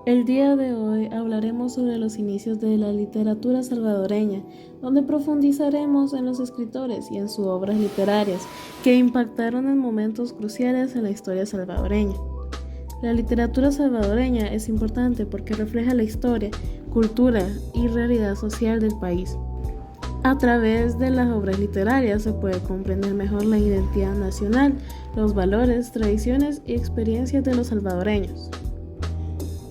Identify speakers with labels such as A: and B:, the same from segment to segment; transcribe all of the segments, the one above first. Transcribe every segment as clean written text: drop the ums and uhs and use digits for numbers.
A: El día de hoy hablaremos sobre los inicios de la literatura salvadoreña, donde profundizaremos en los escritores y en sus obras literarias que impactaron en momentos cruciales en la historia salvadoreña. La literatura salvadoreña es importante porque refleja la historia, cultura y realidad social del país. A través de las obras literarias se puede comprender mejor la identidad nacional, los valores, tradiciones y experiencias de los salvadoreños.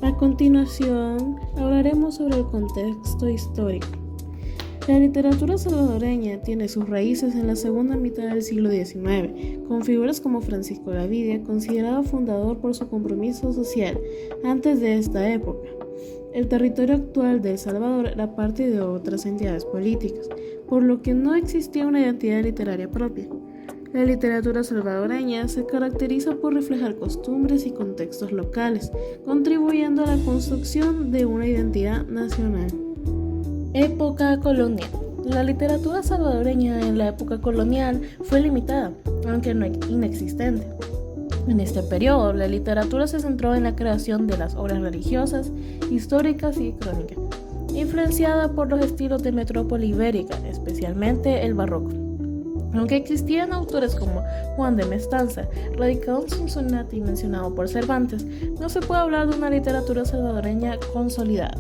A: A continuación, hablaremos sobre el contexto histórico. La literatura salvadoreña tiene sus raíces en la segunda mitad del siglo XIX, con figuras como Francisco Gavidia, considerado fundador por su compromiso social. Antes de esta época, el territorio actual de El Salvador era parte de otras entidades políticas, por lo que no existía una identidad literaria propia. La literatura salvadoreña se caracteriza por reflejar costumbres y contextos locales, contribuyendo a la construcción de una identidad nacional. Época colonial. La literatura salvadoreña en la época colonial fue limitada, aunque no inexistente. En este periodo, la literatura se centró en la creación de las obras religiosas, históricas y crónicas, influenciada por los estilos de metrópoli ibérica, especialmente el barroco. Aunque existían autores como Juan de Mestanza, radicado en Cincinnati y mencionado por Cervantes, no se puede hablar de una literatura salvadoreña consolidada.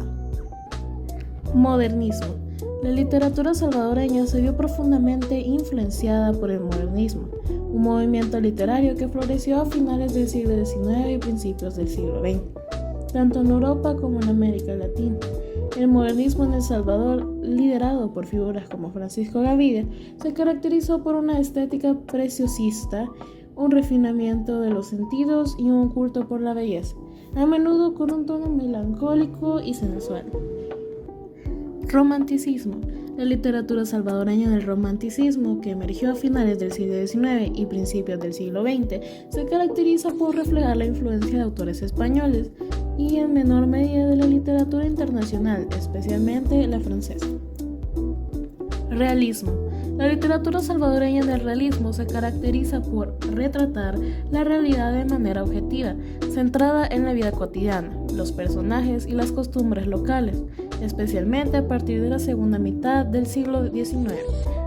A: Modernismo. La literatura salvadoreña se vio profundamente influenciada por el modernismo, un movimiento literario que floreció a finales del siglo XIX y principios del siglo XX, tanto en Europa como en América Latina. El modernismo en El Salvador, liderado por figuras como Francisco Gavidia, se caracterizó por una estética preciosista, un refinamiento de los sentidos y un culto por la belleza, a menudo con un tono melancólico y sensual. Romanticismo. La literatura salvadoreña del romanticismo, que emergió a finales del siglo XIX y principios del siglo XX, se caracteriza por reflejar la influencia de autores españoles y en menor medida de la literatura internacional, especialmente la francesa. Realismo. La literatura salvadoreña del realismo se caracteriza por retratar la realidad de manera objetiva, centrada en la vida cotidiana, los personajes y las costumbres locales, especialmente a partir de la segunda mitad del siglo XIX.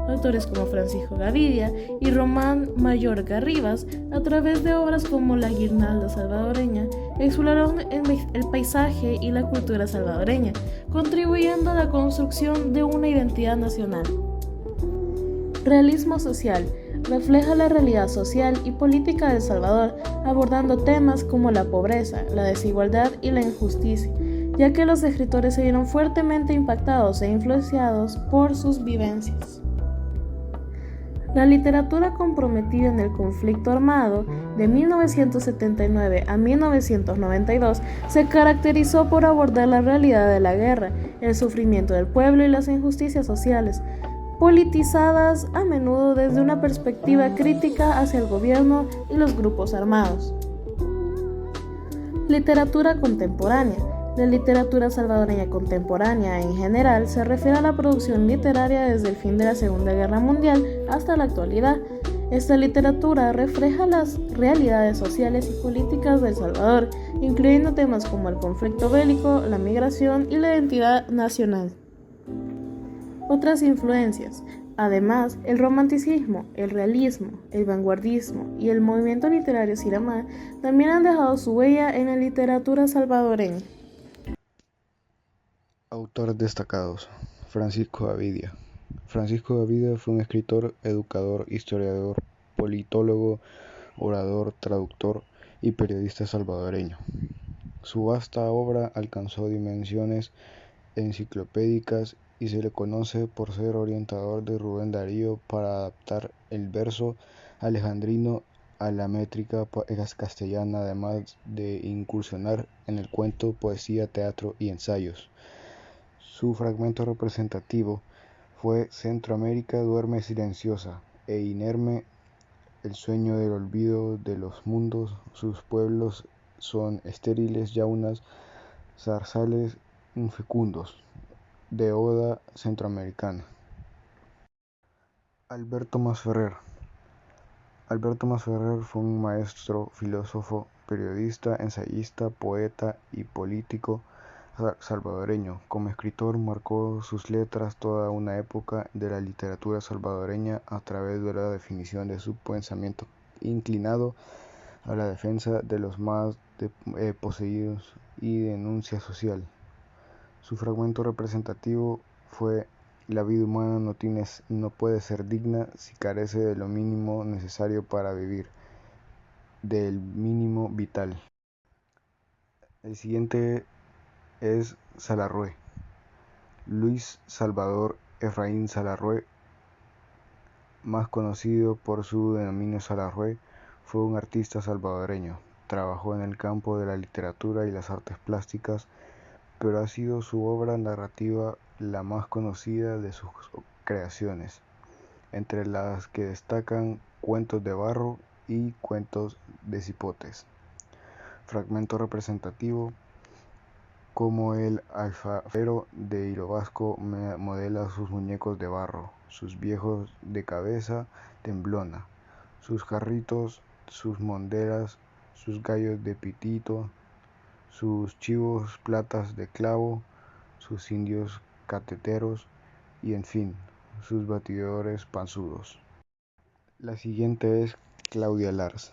A: Autores como Francisco Gavidia y Román Mayorga Rivas, a través de obras como La Guirnalda salvadoreña, exploraron el paisaje y la cultura salvadoreña, contribuyendo a la construcción de una identidad nacional. Realismo social. Refleja la realidad social y política de El Salvador, abordando temas como la pobreza, la desigualdad y la injusticia, ya que los escritores se vieron fuertemente impactados e influenciados por sus vivencias. La literatura comprometida en el conflicto armado de 1979 a 1992 se caracterizó por abordar la realidad de la guerra, el sufrimiento del pueblo y las injusticias sociales, politizadas a menudo desde una perspectiva crítica hacia el gobierno y los grupos armados. Literatura contemporánea. La literatura salvadoreña contemporánea en general se refiere a la producción literaria desde el fin de la Segunda Guerra Mundial hasta la actualidad. Esta literatura refleja las realidades sociales y políticas de El Salvador, incluyendo temas como el conflicto bélico, la migración y la identidad nacional. Otras influencias. Además, el romanticismo, el realismo, el vanguardismo y el movimiento literario Siramá también han dejado su huella en la literatura salvadoreña.
B: Autores destacados: Francisco Gavidia. Francisco Gavidia fue un escritor, educador, historiador, politólogo, orador, traductor y periodista salvadoreño. Su vasta obra alcanzó dimensiones enciclopédicas y se le conoce por ser orientador de Rubén Darío para adaptar el verso alejandrino a la métrica castellana, además de incursionar en el cuento, poesía, teatro y ensayos. Su fragmento representativo fue Centroamérica duerme silenciosa e inerme, el sueño del olvido de los mundos, sus pueblos son estériles yaunas, zarzales infecundos, de Oda Centroamericana. Alberto Masferrer. Alberto Masferrer fue un maestro, filósofo, periodista, ensayista, poeta y político salvadoreño. Como escritor marcó sus letras toda una época de la literatura salvadoreña a través de la definición de su pensamiento inclinado a la defensa de los más poseídos y denuncia social. Su fragmento representativo fue la vida humana no puede ser digna si carece de lo mínimo necesario para vivir, del mínimo vital. El siguiente es Salarrué. Luis Salvador Efraín Salarrué, más conocido por su denominio Salarrué, fue un artista salvadoreño. Trabajó en el campo de la literatura y las artes plásticas, pero ha sido su obra narrativa la más conocida de sus creaciones, entre las que destacan Cuentos de barro y Cuentos de cipotes. Fragmento representativo: como el alfarero de Hilo Vasco modela sus muñecos de barro, sus viejos de cabeza temblona, sus jarritos, sus monderas, sus gallos de pitito, sus chivos platas de clavo, sus indios cateteros y, en fin, sus batidores panzudos. La siguiente es Claudia Lars.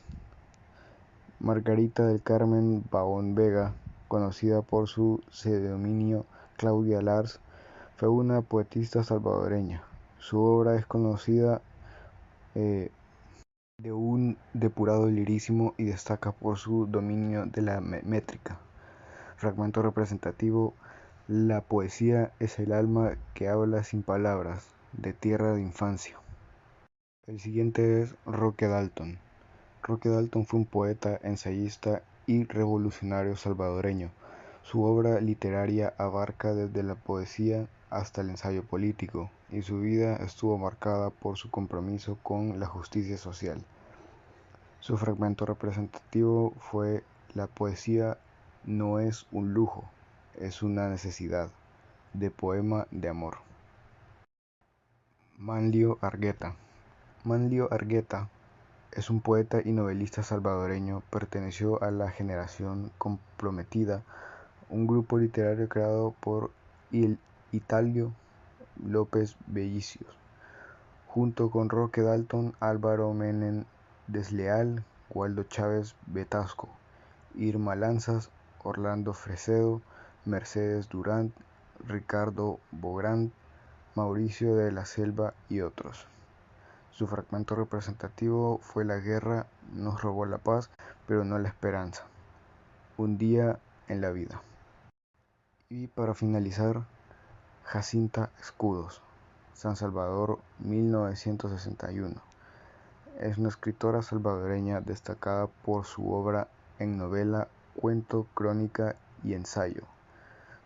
B: Margarita del Carmen Pavón Vega, conocida por su pseudónimo Claudia Lars, fue una poetisa salvadoreña. Su obra es conocida de un depurado lirismo y destaca por su dominio de la métrica. Fragmento representativo: la poesía es el alma que habla sin palabras, de tierra de infancia. El siguiente es Roque Dalton. Roque Dalton fue un poeta, ensayista y revolucionario salvadoreño. Su obra literaria abarca desde la poesía hasta el ensayo político, y su vida estuvo marcada por su compromiso con la justicia social. Su fragmento representativo fue La poesía no es un lujo, es una necesidad, de Poema de amor. Manlio Argueta. Manlio Argueta es un poeta y novelista salvadoreño. Perteneció a la Generación Comprometida, un grupo literario creado por Italio López Bellicios, junto con Roque Dalton, Álvaro Menem Desleal, Waldo Chávez Betasco, Irma Lanzas, Orlando Fresedo, Mercedes Durán, Ricardo Bográn, Mauricio de la Selva y otros. Su fragmento representativo fue La guerra nos robó la paz, pero no la esperanza. Un día en la vida. Y para finalizar, Jacinta Escudos, San Salvador, 1961. Es una escritora salvadoreña destacada por su obra en novela, cuento, crónica y ensayo.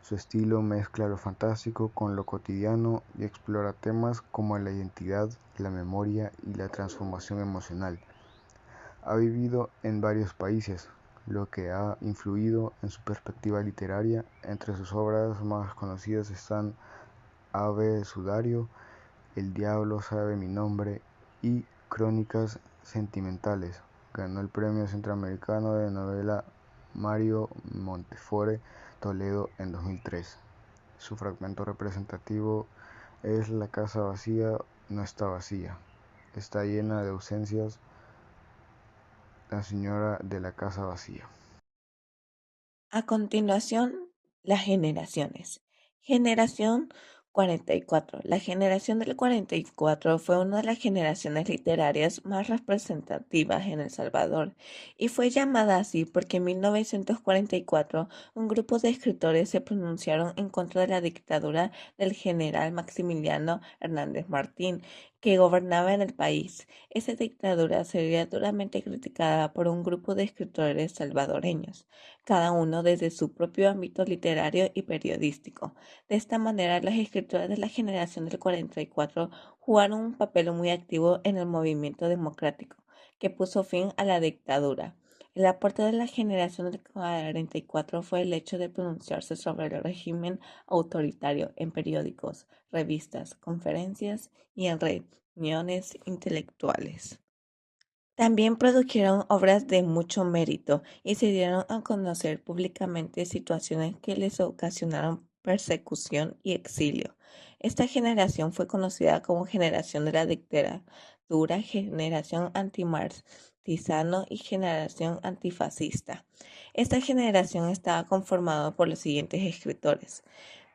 B: Su estilo mezcla lo fantástico con lo cotidiano y explora temas como la identidad, la memoria y la transformación emocional. Ha vivido en varios países, lo que ha influido en su perspectiva literaria. Entre sus obras más conocidas están Ave Sudario, El diablo sabe mi nombre y Crónicas sentimentales. Ganó el Premio Centroamericano de Novela Mario Montefort Toledo en 2003. Su fragmento representativo es La casa vacía no está vacía, está llena de ausencias, la señora de la casa vacía.
C: A continuación, las generaciones. Generación 44. La generación del 44 fue una de las generaciones literarias más representativas en El Salvador y fue llamada así porque en 1944 un grupo de escritores se pronunciaron en contra de la dictadura del general Maximiliano Hernández Martín, que gobernaba en el país. Esa dictadura sería duramente criticada por un grupo de escritores salvadoreños, cada uno desde su propio ámbito literario y periodístico. De esta manera, las escritoras de la generación del 44 jugaron un papel muy activo en el movimiento democrático que puso fin a la dictadura. El aporte de la generación del 44 fue el hecho de pronunciarse sobre el régimen autoritario en periódicos, revistas, conferencias y en reuniones intelectuales. También produjeron obras de mucho mérito y se dieron a conocer públicamente situaciones que les ocasionaron persecución y exilio. Esta generación fue conocida como generación de la dictadura, generación antimarxismo y generación antifascista. Esta generación estaba conformada por los siguientes escritores: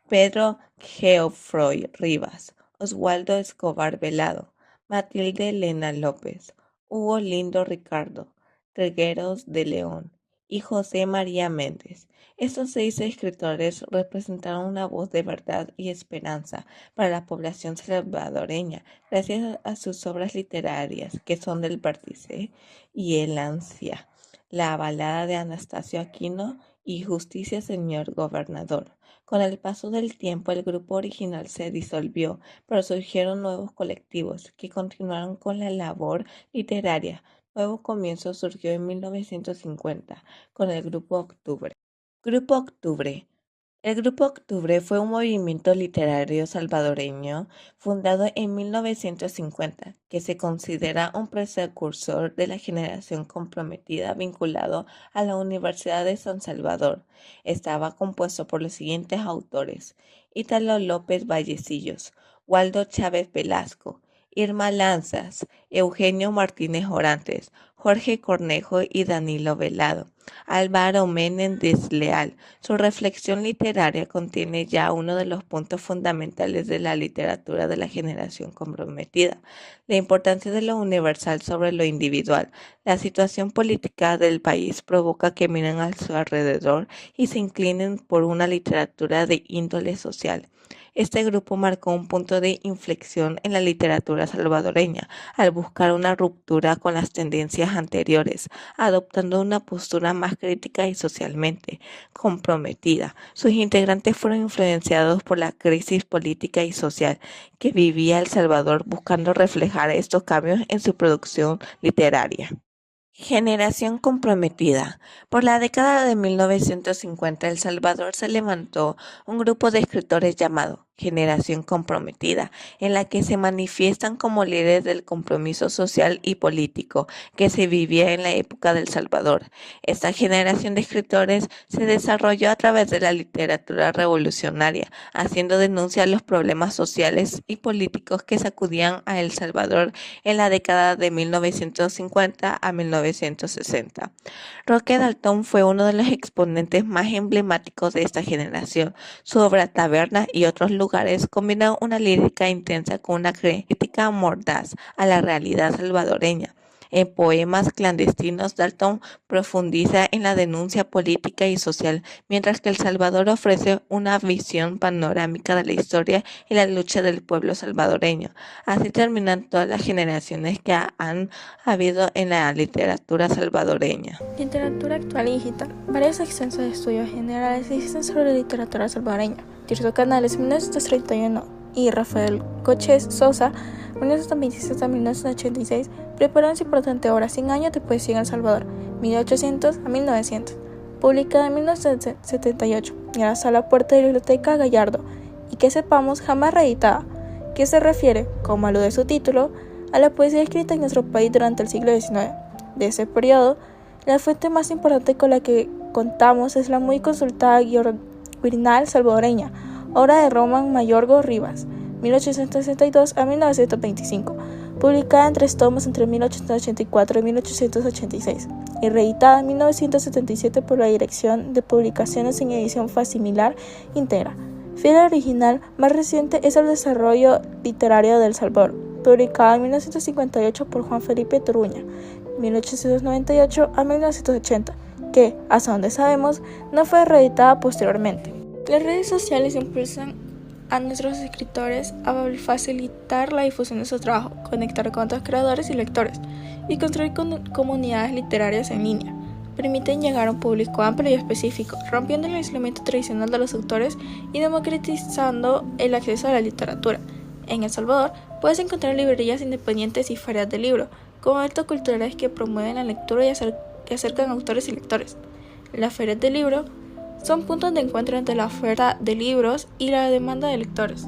C: Pedro Geoffroy Rivas, Oswaldo Escobar Velado, Matilde Elena López, Hugo Lindo Ricardo, Regueros de León y José María Méndez. Estos 6 escritores representaron una voz de verdad y esperanza para la población salvadoreña gracias a sus obras literarias, que son del Vértice y El Ansia, la balada de Anastasio Aquino y Justicia Señor Gobernador. Con el paso del tiempo, el grupo original se disolvió, pero surgieron nuevos colectivos que continuaron con la labor literaria. Nuevo comienzo surgió en 1950 con el Grupo Octubre. Grupo Octubre. El Grupo Octubre fue un movimiento literario salvadoreño fundado en 1950 que se considera un precursor de la generación comprometida vinculado a la Universidad de San Salvador. Estaba compuesto por los siguientes autores: Ítalo López Vallecillos, Waldo Chávez Velasco, Irma Lanzas, Eugenio Martínez Orantes, Jorge Cornejo y Danilo Velado. Álvaro Menéndez Leal. Su reflexión literaria contiene ya uno de los puntos fundamentales de la literatura de la generación comprometida: la importancia de lo universal sobre lo individual. La situación política del país provoca que miren a su alrededor y se inclinen por una literatura de índole social. Este grupo marcó un punto de inflexión en la literatura salvadoreña al buscar una ruptura con las tendencias anteriores, adoptando una postura más crítica y socialmente comprometida. Sus integrantes fueron influenciados por la crisis política y social que vivía El Salvador, buscando reflejar estos cambios en su producción literaria. Generación comprometida. Por la década de 1950, El Salvador se levantó un grupo de escritores llamado Generación Comprometida, en la que se manifiestan como líderes del compromiso social y político que se vivía en la época del Salvador. Esta generación de escritores se desarrolló a través de la literatura revolucionaria, haciendo denuncia a los problemas sociales y políticos que sacudían a El Salvador en la década de 1950 a 1960. Roque Dalton fue uno de los exponentes más emblemáticos de esta generación. Su obra Taberna y otros lugares combina una lírica intensa con una crítica mordaz a la realidad salvadoreña. En Poemas clandestinos, Dalton profundiza en la denuncia política y social, mientras que El Salvador ofrece una visión panorámica de la historia y la lucha del pueblo salvadoreño. Así terminan todas las generaciones que han habido en la literatura salvadoreña.
D: Literatura actual y digital. Varios extensos estudios generales existen sobre la literatura salvadoreña. Tirso Canales, 1931, y Rafael Coches Sosa, 1926 a 1986, prepararon su importante obra 100 años de poesía en El Salvador, 1800 a 1900, publicada en 1978, gracias a la Puerta de la Biblioteca Gallardo, y que sepamos jamás reeditada, que se refiere, como alude su título, a la poesía escrita en nuestro país durante el siglo XIX. De ese periodo, la fuente más importante con la que contamos es la muy consultada Guirinal salvadoreña, obra de Román Mayorga Rivas, 1862 a 1925, publicada en 3 tomos entre 1884 y 1886, y reeditada en 1977 por la Dirección de Publicaciones en edición facsimilar íntegra. Fiel al original, más reciente es El desarrollo literario de El Salvador, publicada en 1958 por Juan Felipe Toruña, 1898 a 1980, que, hasta donde sabemos, no fue reeditada posteriormente. Las redes sociales impulsan a nuestros escritores a facilitar la difusión de su trabajo, conectar con otros creadores y lectores, y construir comunidades literarias en línea. Permiten llegar a un público amplio y específico, rompiendo el aislamiento tradicional de los autores y democratizando el acceso a la literatura. En El Salvador puedes encontrar librerías independientes y ferias de libro, como eventos culturales que promueven la lectura y acercan a autores y lectores. Las ferias de libro son puntos de encuentro entre la oferta de libros y la demanda de lectores.